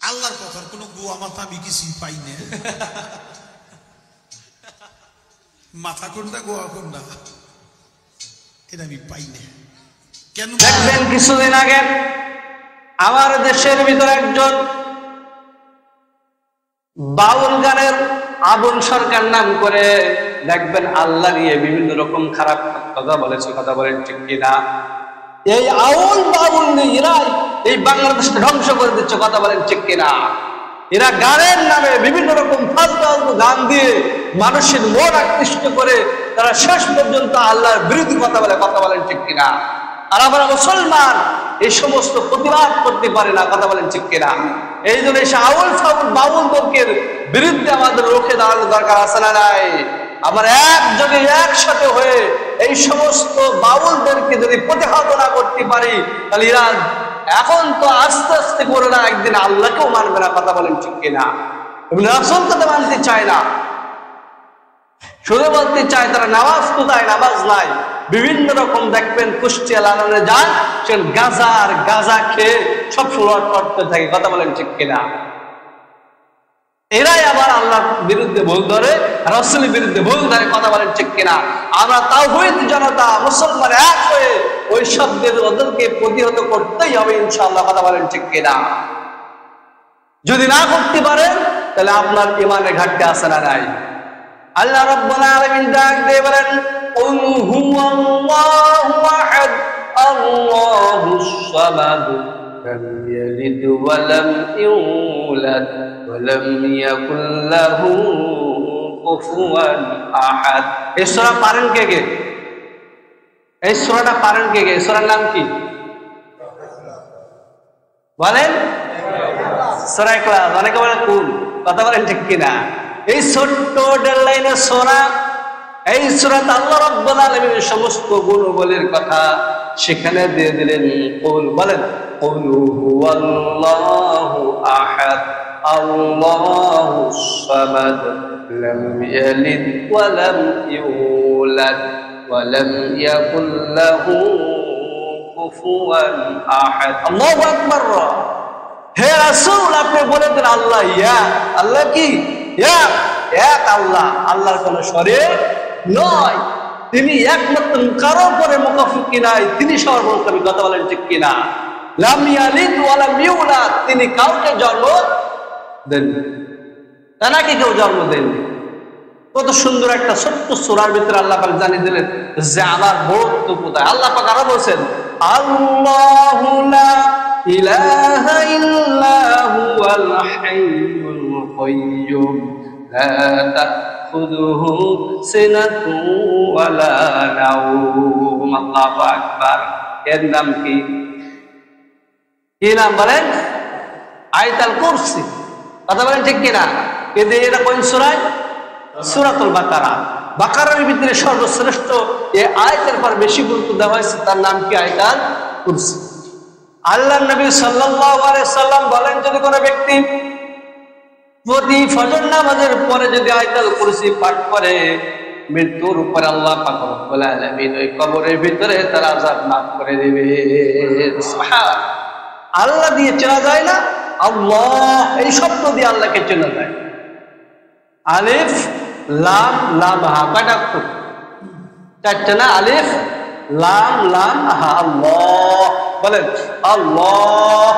আল্লাহর কথার কোনো গোয়া মাথা আমি কিছুই পাই না। মাথা কোনটা গোয়া কোনটা এটা আমি পাই না। কেন দেখবেন কিছুদিন আগে আমার দেশের ভিতরে একজন বাউল গানের আবুল সরকার নাম করে দেখবেন আল্লাহ নিয়ে বিভিন্ন রকম খারাপ কথা বলেছে, কথা বলেন ঠিক কিনা? এই আউল বাউল নিয়ে এরাই এই বাংলাদেশকে ধ্বংস করে দিচ্ছে, কথা বলেন ঠিক কিনা? এরা গানের নামে বিভিন্ন রকম ফালতু গান দিয়ে মানুষের মন আকৃষ্ট করে তারা শেষ পর্যন্ত আল্লাহর বিরুদ্ধে কথা বলে, কথা বলেন ঠিক কিনা? আর আমরা মুসলমান এই সমস্ত প্রতিবাদ করতে পারে না, কথা বলেন ঠিক কিনা? এই জন্য এসে আউল ফাউল বাউল দর্কের বিরুদ্ধে আমাদের রুখে দাঁড়ানোর দরকার আছে না নাই? আমার একযোগে একসাথে হয়ে এই সমস্ত বাউলদেরকে যদি প্রতিহত না করতে পারি তাহলে এরা এখন তো আস্তে আস্তে করে না একদিন আল্লাহকেও মানবে না, কথা বলেন ঠিক কিনা? রাসূলকে তো মানতে চায় না, শুধু বলতে চায় তারা নামাজ কোথায়, নামাজ নাই। বিভিন্ন রকম দেখবেন কুষ্টিয়া লালনে যান, সে গাঁজা আর গাঁজা খেয়ে সব সুলট করতে থাকে, কথা বলেন ঠিক কিনা? এরাই আবার আল্লাহর বিরুদ্ধে ভুল ধরে, রাসূলের বিরুদ্ধে ভুল ধরে, কথা বলেন ঠিক কিনা? আমরা তাওহীদ জনতা মুসলমান এক হয়ে ওই শব্দের ওদেরকে প্রতিহত করতেই হবে ইনশাআল্লাহ, কথা বলেন ঠিক কিনা? যদি না করতে পারেন তাহলে আপনার ঈমানের ঘাটতি আছে না নাই? আল্লাহ রাব্বুল আলামিন ডাক দিয়ে বলেন, কুল হুয়াল্লাহু আহাদ আল্লাহুস সামাদ লাম ইয়ালিদ ওয়া লাম ইউলাদ ওয়া লাম ইয়াকুল লাহু কুফুয়ান আহাদ। এই সূরা পারেন কে কে? এই সূরাটা পারেন কে কে? এই সূরার নাম কি বলেন? সূরা ইখলাস। অনেকে বলে কোন, কথা বলেন ঠিক কিনা? এই ছোট্ট 1.5 লাইনের সূরা, এই সূরাতে আল্লাহ রাব্বুল আলামিনের সমস্ত গুণাবলীর কথা সেখানে দিয়ে দিলেন। কুল বলেন, কুল হুয়াল্লাহু আহাদ আল্লাহুস সামাদ লাম ইয়ালিদ ওয়া লাম ইউলাদ ওয়া লাম ইয়াকুল লাহু কুফুয়ান আহাদ। আল্লাহু আকবার। হে রাসূল, আপনি বলে দেন আল্লাহ ইয়া, আল্লাহ কি এক আল্লাহ, আল্লাহর কোন শরীক নয়, তিনি একমাত্র, কারো পরে মুখাফিকি নাই, তিনি সর্বপ্রথম, কথা বলেন ঠিক কিনা? লাম ইয়ালিদ ওয়া লাম ইউলাদ, তিনি কাউকে জন্ম দেন তা নাকি কেউ জন্ম দেননি। কত সুন্দর একটা ছোট্ট সূরার ভিতরে আল্লাহ পাক জানিয়ে দিলেন যে আমার বড়ত্ব কোথায়। আল্লাহ পাক আরো বলেন, আল্লাহু লা ইলাহা ইল্লা হুয়াল হাইয়ুল কাইয়্যুম লা তাখুযুহু সিনাতুন ওয়া লা নাওম। আল্লাহু আকবার। এর নাম কি? কি নাম বলেন? আয়াতুল কুরসি, কথা বলেন ঠিক কিনা? কিন্তু এটা কোন সূরা? সূরাতুল বাকারা। বাকারার ভিতরে সর্বশ্রেষ্ঠ এই আয়াতের পর বেশি গুরুত্ব দেওয়া হয়েছে, তার নাম কি? আয়াতুল কুরসি। আল্লাহর নবী সাল্লাল্লাহু আলাইহি সাল্লাম বলেন, যদি কোনো ব্যক্তি প্রতি ফজর নামাজের পরে যদি আয়াতুল কুরসি পাঠ করে, মৃত্যুর উপরে আল্লাহ পাক রব্বুল আলামিন ওই কবরের ভিতরে তার আযাব মাফ করে দিবে। সুবহান আল্লাহ দিয়ে চেনা যায় না, আল্লাহ এই শব্দ দিয়ে আল্লাহকে চেনা যায়। আলিফ লাম লাম হা, কয়টা অক্ষর? চারটা না? আলিফ লাম লাম হা, আল্লাহ বলেন আল্লাহ।